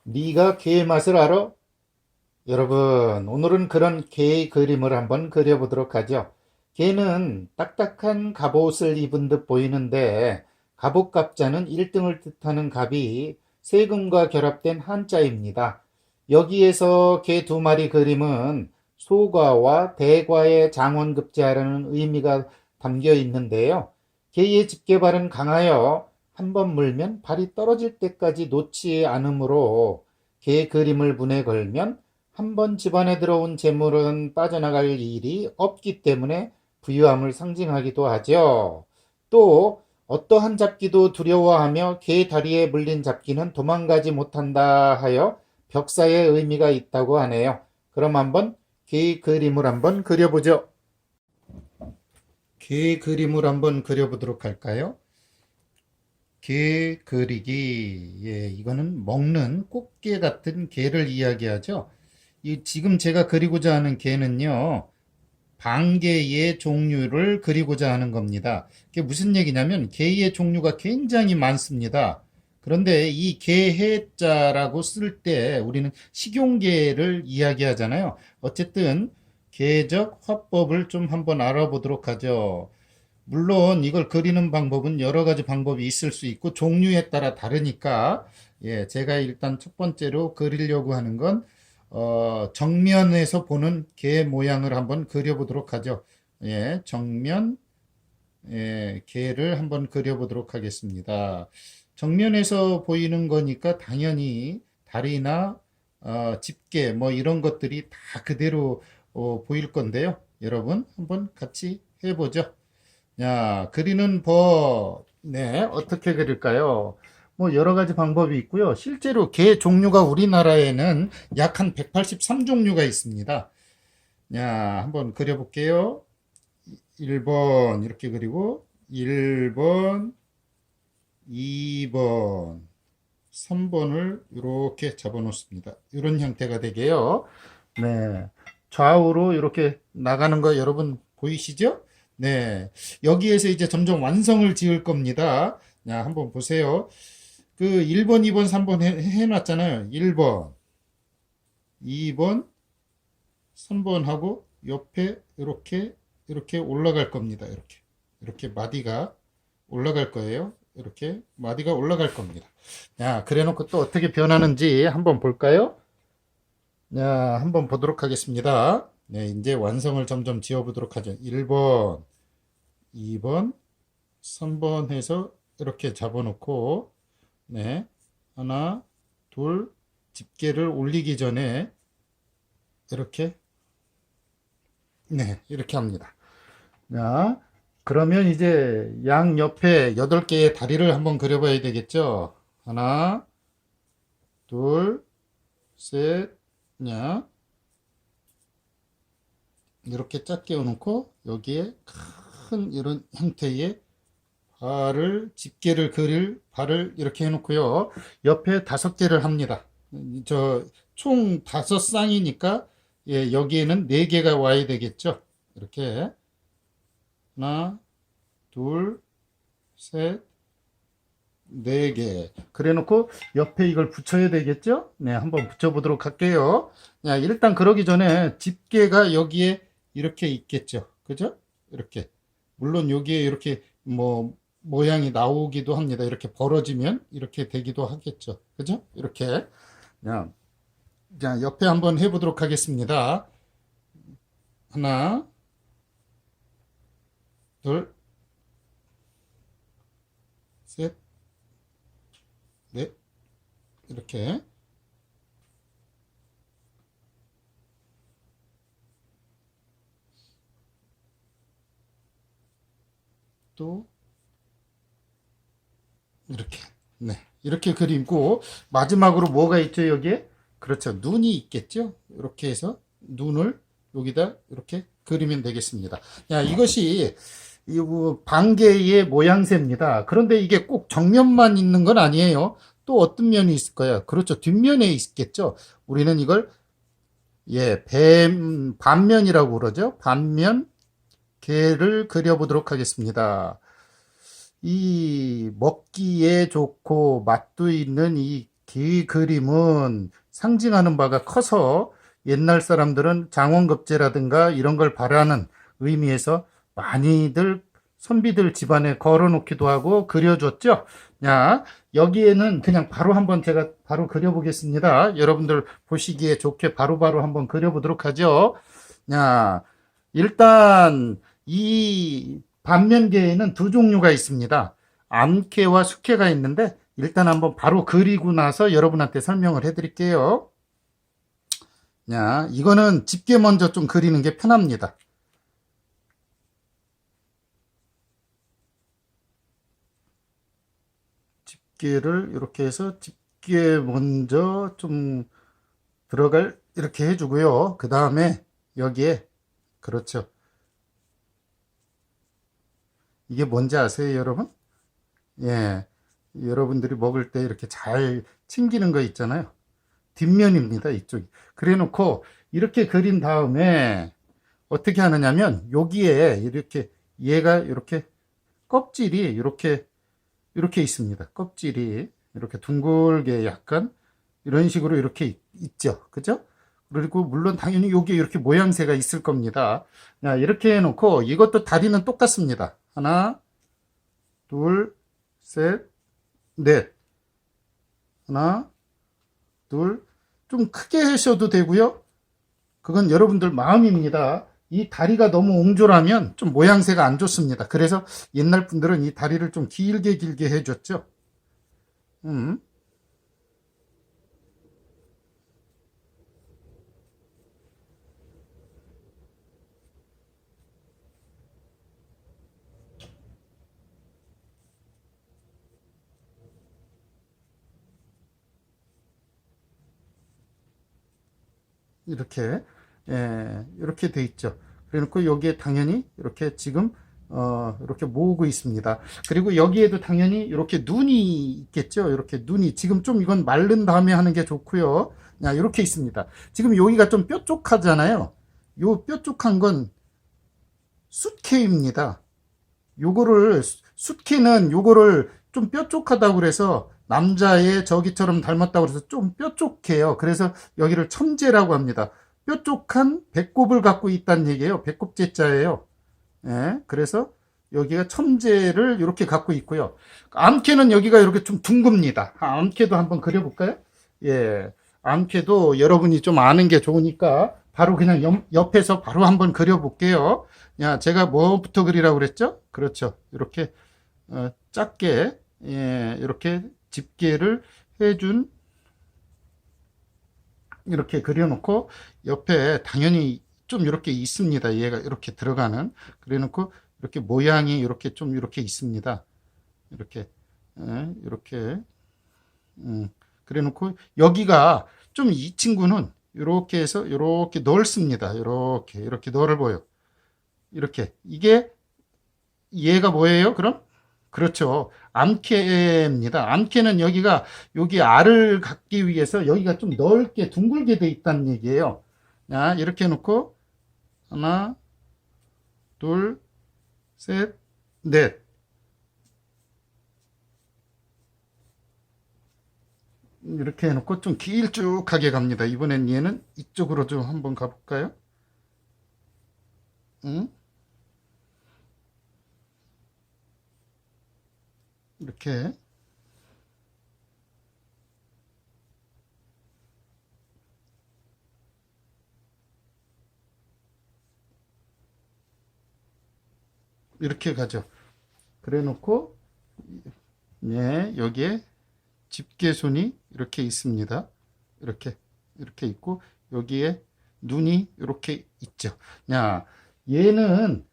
네가 게의 맛을 알아? 여러분, 오늘은 그런 게의 그림을 한번 그려보도록 하죠. 게는 딱딱한 갑옷을 입은 듯 보이는데 갑옷갑자는 1등을 뜻하는 갑이 세금과 결합된 한자입니다. 여기에서 게 두 마리 그림은 소과와 대과의 장원급제하라는 의미가 담겨 있는데요. 게의 집게발은 강하여 한 번 물면 발이 떨어질 때까지 놓지 않으므로 게 그림을 문에 걸면 한 번 집안에 들어온 재물은 빠져나갈 일이 없기 때문에 부유함을 상징하기도 하죠. 또 어떠한 잡기도 두려워하며 개 다리에 물린 잡기는 도망가지 못한다 하여 벽사의 의미가 있다고 하네요. 그럼 한번 개 그림을 한번 그려보죠. 개 그림을 한번 그려보도록 할까요? 개 그리기. 예, 이거는 먹는 꽃게 같은 개를 이야기하죠. 지금 제가 그리고자 하는 개는요, 방개의 종류를 그리고자 하는 겁니다. 그게 무슨 얘기냐면, 개의 종류가 굉장히 많습니다. 그런데 이 개해자라고 쓸 때 우리는 식용개를 이야기하잖아요. 어쨌든, 개적 화법을 좀 한번 알아보도록 하죠. 물론 이걸 그리는 방법은 여러 가지 방법이 있을 수 있고 종류에 따라 다르니까 예, 제가 일단 첫 번째로 그리려고 하는 건 정면에서 보는 개 모양을 한번 그려보도록 하죠. 예, 정면 예, 개를 한번 그려보도록 하겠습니다. 정면에서 보이는 거니까 당연히 다리나 집게 뭐 이런 것들이 다 그대로 보일 건데요. 여러분 한번 같이 해보죠. 야, 그리는 법. 네, 어떻게 그릴까요? 뭐 여러 가지 방법이 있고요. 실제로 개 종류가 우리나라에는 약 한 183종류가 있습니다. 야, 한번 그려볼게요. 1번 이렇게 그리고 1번, 2번, 3번을 이렇게 잡아 놓습니다. 이런 형태가 되게요. 네. 좌우로 이렇게 나가는 거 여러분 보이시죠? 네. 여기에서 이제 점점 완성을 지을 겁니다. 자, 한번 보세요. 그 1번, 2번, 3번 해놨잖아요. 1번, 2번, 3번 하고 옆에 이렇게 올라갈 겁니다. 이렇게 마디가 올라갈 거예요. 이렇게 마디가 올라갈 겁니다. 자, 그래 놓고 또 어떻게 변하는지 한번 볼까요? 자, 한번 보도록 하겠습니다. 네, 이제 완성을 점점 지어보도록 하죠. 1번, 2번, 3번 해서 이렇게 잡아놓고, 네, 하나, 둘, 집게를 올리기 전에 이렇게, 네, 이렇게 합니다. 자, 그러면 이제 양 옆에 8개의 다리를 한번 그려봐야 되겠죠? 하나, 둘, 셋, 냐, 이렇게 작게 놓고 여기에 큰 이런 형태의 발을 집게를 그릴 발을 이렇게 해놓고요. 옆에 5개를 합니다. 저 총 5쌍이니까 예, 여기에는 4개가 와야 되겠죠. 이렇게 하나, 둘, 셋, 4개. 그래 놓고 옆에 이걸 붙여야 되겠죠? 네, 한번 붙여보도록 할게요. 야, 일단 그러기 전에 집게가 여기에 이렇게 있겠죠. 그죠? 이렇게. 물론 여기에 이렇게 뭐 모양이 나오기도 합니다. 이렇게 벌어지면 이렇게 되기도 하겠죠. 그죠? 이렇게. 자, 자, 옆에 한번 해보도록 하겠습니다. 하나, 둘, 셋, 넷. 이렇게. 또 이렇게. 네. 이렇게 그리고 마지막으로 뭐가 있죠, 여기에? 그렇죠. 눈이 있겠죠? 이렇게 해서 눈을 여기다 이렇게 그리면 되겠습니다. 야, 이것이 이 반개의 모양새입니다. 그런데 이게 꼭 정면만 있는 건 아니에요. 또 어떤 면이 있을까요? 그렇죠. 뒷면에 있겠죠. 우리는 이걸 예, 반면이라고 그러죠. 반면 개를 그려보도록 하겠습니다. 이 먹기에 좋고 맛도 있는 이 개 그림은 상징하는 바가 커서 옛날 사람들은 장원급제라든가 이런 걸 바라는 의미에서 많이들 선비들 집안에 걸어놓기도 하고 그려줬죠. 야, 여기에는 그냥 바로 한번 제가 바로 그려보겠습니다. 여러분들 보시기에 좋게 바로바로 한번 그려보도록 하죠. 야, 일단 이 반면개에는 두 종류가 있습니다. 암개와 숙개가 있는데 일단 한번 바로 그리고 나서 여러분한테 설명을 해드릴게요. 야, 이거는 집게 먼저 좀 그리는 게 편합니다. 집게를 이렇게 해서 집게 먼저 좀 들어갈 이렇게 해주고요. 그 다음에 여기에 그렇죠. 이게 뭔지 아세요, 여러분? 예, 여러분들이 먹을 때 이렇게 잘 챙기는 거 있잖아요. 뒷면입니다, 이쪽이. 그래 놓고 이렇게 그린 다음에 어떻게 하느냐면 여기에 이렇게 얘가 이렇게 껍질이 이렇게 있습니다. 껍질이 이렇게 둥글게 약간 이런 식으로 이렇게 있죠. 그죠? 그리고 물론 당연히 여기에 이렇게 모양새가 있을 겁니다. 자, 이렇게 해놓고 이것도 다리는 똑같습니다. 하나, 둘, 셋, 넷. 하나, 둘. 좀 크게 하셔도 되고요. 그건 여러분들 마음입니다. 이 다리가 너무 옹졸하면 좀 모양새가 안 좋습니다. 그래서 옛날 분들은 이 다리를 좀 길게 길게 해줬죠. 음. 이렇게 이렇게 돼 있죠. 그래놓고 여기에 당연히 이렇게 지금 이렇게 모으고 있습니다. 그리고 여기에도 당연히 이렇게 눈이 있겠죠. 이렇게 눈이 지금 좀 이건 마른 다음에 하는 게 좋고요. 이렇게 있습니다. 지금 여기가 좀 뾰족하잖아요. 요 뾰족한 건 숫캐입니다. 요거를 숫캐는 요거를 좀 뾰족하다고 그래서 남자의 저기처럼 닮았다고 그래서 좀 뾰족해요. 그래서 여기를 첨제라고 합니다. 뾰족한 배꼽을 갖고 있다는 얘기예요. 배꼽제자예요. 예, 그래서 여기가 첨제를 이렇게 갖고 있고요. 암캐는 여기가 이렇게 좀 둥급니다. 암캐도 한번 그려볼까요? 예, 암캐도 여러분이 좀 아는 게 좋으니까 바로 그냥 옆에서 바로 한번 그려볼게요. 야, 제가 뭐부터 그리라고 그랬죠? 그렇죠. 이렇게 작게 이렇게 집게를 해준 이렇게 그려놓고 옆에 당연히 좀 이렇게 있습니다. 얘가 이렇게 들어가는 그래놓고 이렇게 모양이 이렇게 좀 이렇게 있습니다. 이렇게 이렇게 그래놓고 여기가 좀 이 친구는 이렇게 해서 이렇게 넓습니다. 이렇게 넓어요. 이렇게 이게 얘가 뭐예요? 그럼 그렇죠. 암캐입니다. 암캐는 여기가 여기 알을 갖기 위해서 여기가 좀 넓게 둥글게 돼 있다는 얘기예요. 자, 이렇게 해놓고 하나, 둘, 셋, 넷. 이렇게 해놓고 좀 길쭉하게 갑니다. 이번엔 얘는 이쪽으로 좀 한번 가볼까요? 응? 이렇게 이렇게 가죠. 그래 놓고 여기에 집게손이 이렇게 있습니다. 이렇게 있고 여기에 눈이 이렇게 있죠. 얘는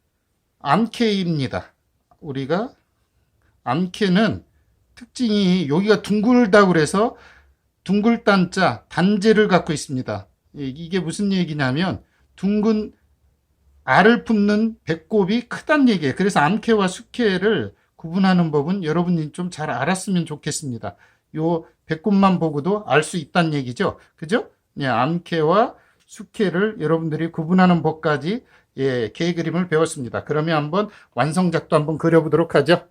암캐입니다. 우리가 암캐는 특징이 여기가 둥글다고 그래서 둥글단자 단제를 갖고 있습니다. 이게 무슨 얘기냐면 둥근 알을 품는 배꼽이 크단 얘기예요. 그래서 암캐와 수캐를 구분하는 법은 여러분이 좀 잘 알았으면 좋겠습니다. 요 배꼽만 보고도 알 수 있다는 얘기죠. 그죠? 암캐와 수캐를 여러분들이 구분하는 법까지 개 그림을 배웠습니다. 그러면 한번 완성작도 한번 그려보도록 하죠.